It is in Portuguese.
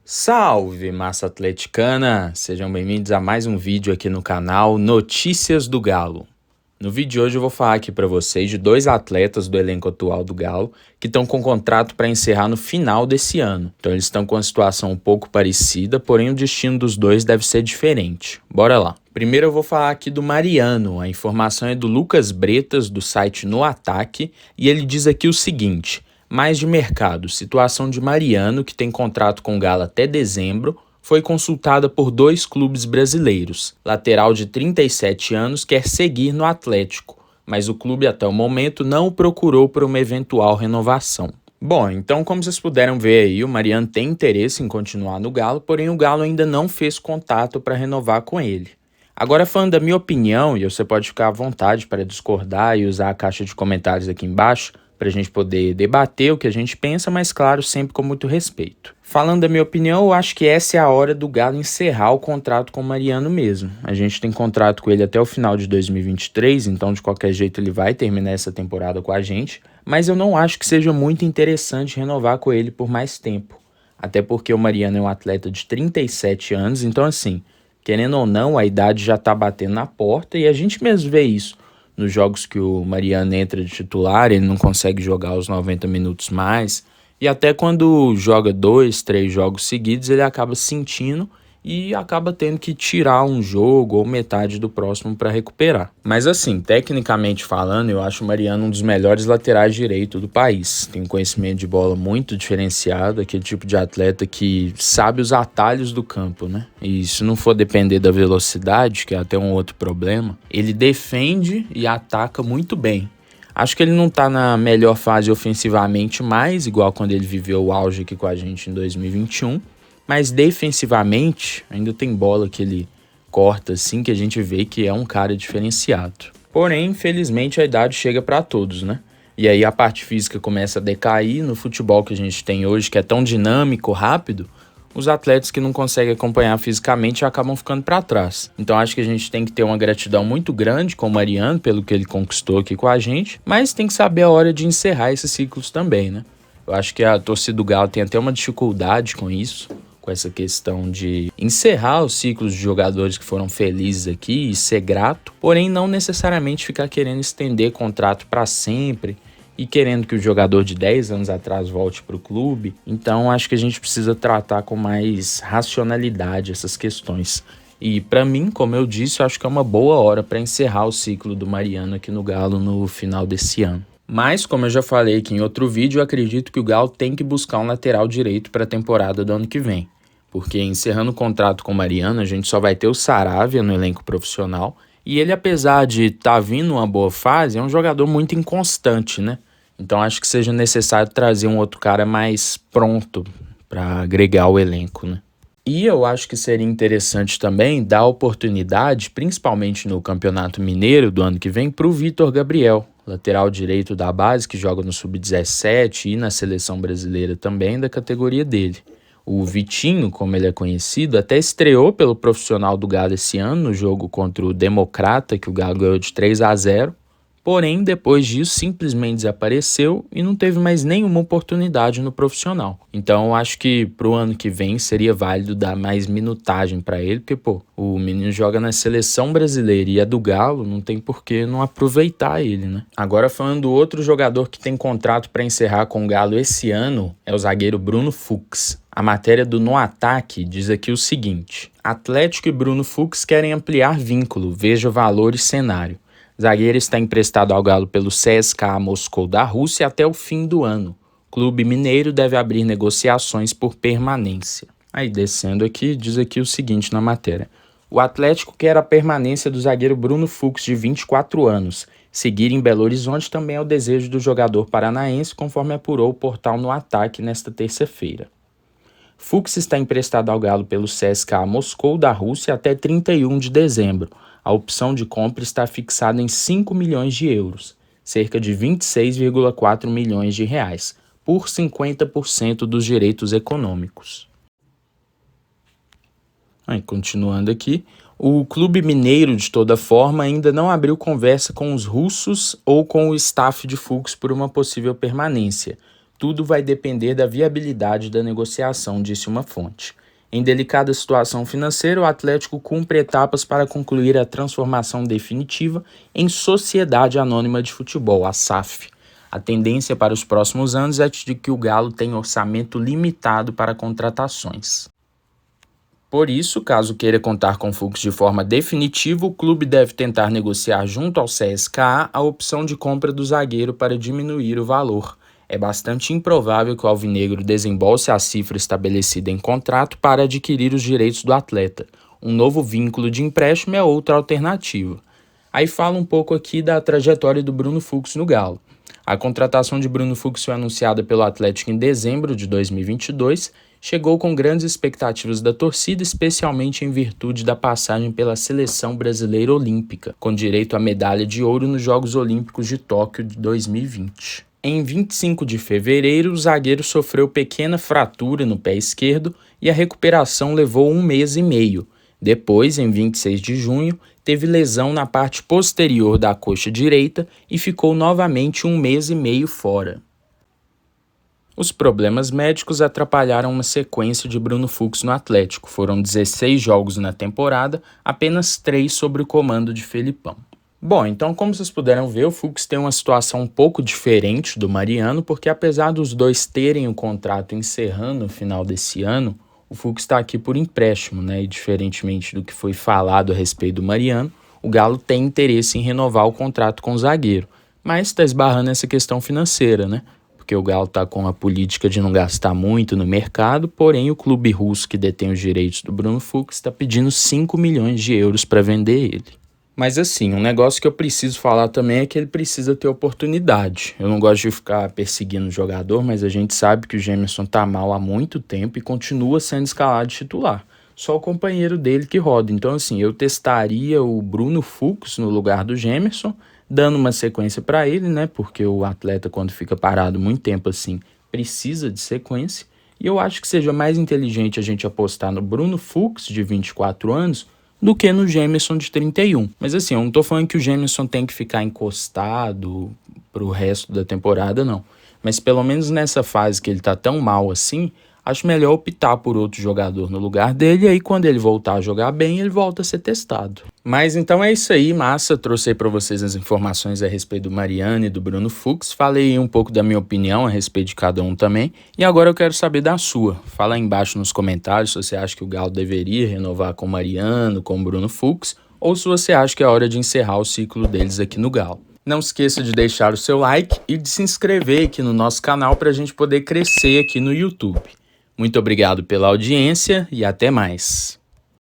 Salve, massa atleticana! Sejam bem-vindos a mais um vídeo aqui no canal Notícias do Galo. No vídeo de hoje eu vou falar aqui para vocês de dois atletas do elenco atual do Galo que estão com contrato para encerrar no final desse ano. Então eles estão com uma situação um pouco parecida, porém o destino dos dois deve ser diferente. Bora lá! Primeiro eu vou falar aqui do Mariano. A informação é do Lucas Bretas, do site No Ataque, e ele diz aqui o seguinte: mais de mercado, situação de Mariano, que tem contrato com o Galo até dezembro, foi consultada por dois clubes brasileiros. Lateral de 37 anos quer seguir no Atlético, mas o clube até o momento não o procurou por uma eventual renovação. Bom, então como vocês puderam ver aí, o Mariano tem interesse em continuar no Galo, porém o Galo ainda não fez contato para renovar com ele. Agora, falando da minha opinião, e você pode ficar à vontade para discordar e usar a caixa de comentários aqui embaixo, para a gente poder debater o que a gente pensa, mas claro, sempre com muito respeito. Falando da minha opinião, eu acho que essa é a hora do Galo encerrar o contrato com o Mariano mesmo. A gente tem contrato com ele até o final de 2023, então de qualquer jeito ele vai terminar essa temporada com a gente, mas eu não acho que seja muito interessante renovar com ele por mais tempo. Até porque o Mariano é um atleta de 37 anos, então assim, querendo ou não, a idade já tá batendo na porta e a gente mesmo vê isso. Nos jogos que o Mariano entra de titular, ele não consegue jogar os 90 minutos mais. E até quando joga 2, 3 jogos seguidos, ele acaba sentindo e acaba tendo que tirar um jogo ou metade do próximo para recuperar. Mas assim, tecnicamente falando, eu acho o Mariano um dos melhores laterais direito do país. Tem um conhecimento de bola muito diferenciado, aquele tipo de atleta que sabe os atalhos do campo, né? E se não for depender da velocidade, que é até um outro problema, ele defende e ataca muito bem. Acho que ele não tá na melhor fase ofensivamente mais, igual quando ele viveu o auge aqui com a gente em 2021, mas defensivamente ainda tem bola que ele corta assim que a gente vê que é um cara diferenciado. Porém, infelizmente a idade chega para todos, né? E aí a parte física começa a decair. No futebol que a gente tem hoje, que é tão dinâmico, rápido, os atletas que não conseguem acompanhar fisicamente acabam ficando para trás. Então acho que a gente tem que ter uma gratidão muito grande com o Mariano pelo que ele conquistou aqui com a gente, mas tem que saber a hora de encerrar esses ciclos também, né? Eu acho que a torcida do Galo tem até uma dificuldade com isso, com essa questão de encerrar os ciclos de jogadores que foram felizes aqui e ser grato, porém não necessariamente ficar querendo estender contrato para sempre e querendo que o jogador de 10 anos atrás volte para o clube. Então acho que a gente precisa tratar com mais racionalidade essas questões. E para mim, como eu disse, eu acho que é uma boa hora para encerrar o ciclo do Mariano aqui no Galo no final desse ano. Mas, como eu já falei aqui em outro vídeo, eu acredito que o Galo tem que buscar um lateral direito para a temporada do ano que vem. Porque encerrando o contrato com o Mariano, a gente só vai ter o Saravia no elenco profissional. E ele, apesar de estar vindo uma boa fase, é um jogador muito inconstante, né? Então acho que seja necessário trazer um outro cara mais pronto para agregar o elenco, né? E eu acho que seria interessante também dar oportunidade, principalmente no Campeonato Mineiro do ano que vem, para o Vitor Gabriel, lateral direito da base, que joga no Sub-17 e na seleção brasileira também, da categoria dele. O Vitinho, como ele é conhecido, até estreou pelo profissional do Galo esse ano, no jogo contra o Democrata, que o Galo ganhou de 3-0. Porém, depois disso, simplesmente desapareceu e não teve mais nenhuma oportunidade no profissional. Então, eu acho que pro ano que vem seria válido dar mais minutagem para ele, porque, o menino joga na seleção brasileira e é do Galo, não tem por que não aproveitar ele, né? Agora, falando do outro jogador que tem contrato para encerrar com o Galo esse ano, é o zagueiro Bruno Fux. A matéria do No Ataque diz aqui o seguinte: Atlético e Bruno Fux querem ampliar vínculo, veja valor e cenário. Zagueiro está emprestado ao Galo pelo CSKA Moscou da Rússia até o fim do ano. Clube mineiro deve abrir negociações por permanência. Aí descendo aqui, diz aqui o seguinte na matéria: o Atlético quer a permanência do zagueiro Bruno Fux, de 24 anos. Seguir em Belo Horizonte também é o desejo do jogador paranaense, conforme apurou o portal No Ataque nesta terça-feira. Fux está emprestado ao Galo pelo CSKA Moscou da Rússia até 31 de dezembro. A opção de compra está fixada em 5 milhões de euros, cerca de 26,4 milhões de reais, por 50% dos direitos econômicos. Aí, continuando aqui, o clube mineiro, de toda forma, ainda não abriu conversa com os russos ou com o staff de Fux por uma possível permanência. Tudo vai depender da viabilidade da negociação, disse uma fonte. Em delicada situação financeira, o Atlético cumpre etapas para concluir a transformação definitiva em Sociedade Anônima de Futebol, a SAF. A tendência para os próximos anos é de que o Galo tenha orçamento limitado para contratações. Por isso, caso queira contar com o Fux de forma definitiva, o clube deve tentar negociar junto ao CSKA a opção de compra do zagueiro para diminuir o valor. É bastante improvável que o alvinegro desembolse a cifra estabelecida em contrato para adquirir os direitos do atleta. Um novo vínculo de empréstimo é outra alternativa. Aí fala um pouco aqui da trajetória do Bruno Fux no Galo. A contratação de Bruno Fux foi anunciada pelo Atlético em dezembro de 2022, chegou com grandes expectativas da torcida, especialmente em virtude da passagem pela Seleção Brasileira Olímpica, com direito à medalha de ouro nos Jogos Olímpicos de Tóquio de 2020. Em 25 de fevereiro, o zagueiro sofreu pequena fratura no pé esquerdo e a recuperação levou 1 mês e meio. Depois, em 26 de junho, teve lesão na parte posterior da coxa direita e ficou novamente 1 mês e meio fora. Os problemas médicos atrapalharam uma sequência de Bruno Fux no Atlético. Foram 16 jogos na temporada, apenas 3 sob o comando de Felipão. Bom, então como vocês puderam ver, o Fux tem uma situação um pouco diferente do Mariano, porque apesar dos dois terem o contrato encerrando no final desse ano, o Fux está aqui por empréstimo, né? E diferentemente do que foi falado a respeito do Mariano, o Galo tem interesse em renovar o contrato com o zagueiro, mas está esbarrando essa questão financeira, né? Porque o Galo está com a política de não gastar muito no mercado, porém o clube russo que detém os direitos do Bruno Fux está pedindo 5 milhões de euros para vender ele. Mas assim, um negócio que eu preciso falar também é que ele precisa ter oportunidade. Eu não gosto de ficar perseguindo o jogador, mas a gente sabe que o Gemerson tá mal há muito tempo e continua sendo escalado de titular. Só o companheiro dele que roda. Então assim, eu testaria o Bruno Fux no lugar do Gemerson, dando uma sequência para ele, né? Porque o atleta, quando fica parado muito tempo assim, precisa de sequência. E eu acho que seja mais inteligente a gente apostar no Bruno Fux, de 24 anos, do que no Gemerson de 31. Mas assim, eu não tô falando que o Gemerson tem que ficar encostado pro resto da temporada, não. Mas pelo menos nessa fase que ele tá tão mal assim, acho melhor optar por outro jogador no lugar dele, e aí quando ele voltar a jogar bem, ele volta a ser testado. Mas então é isso aí, massa, trouxe aí pra vocês as informações a respeito do Mariano e do Bruno Fux, falei um pouco da minha opinião a respeito de cada um também, e agora eu quero saber da sua. Fala aí embaixo nos comentários se você acha que o Galo deveria renovar com o Mariano, com o Bruno Fux, ou se você acha que é hora de encerrar o ciclo deles aqui no Galo. Não esqueça de deixar o seu like e de se inscrever aqui no nosso canal para a gente poder crescer aqui no YouTube. Muito obrigado pela audiência e até mais.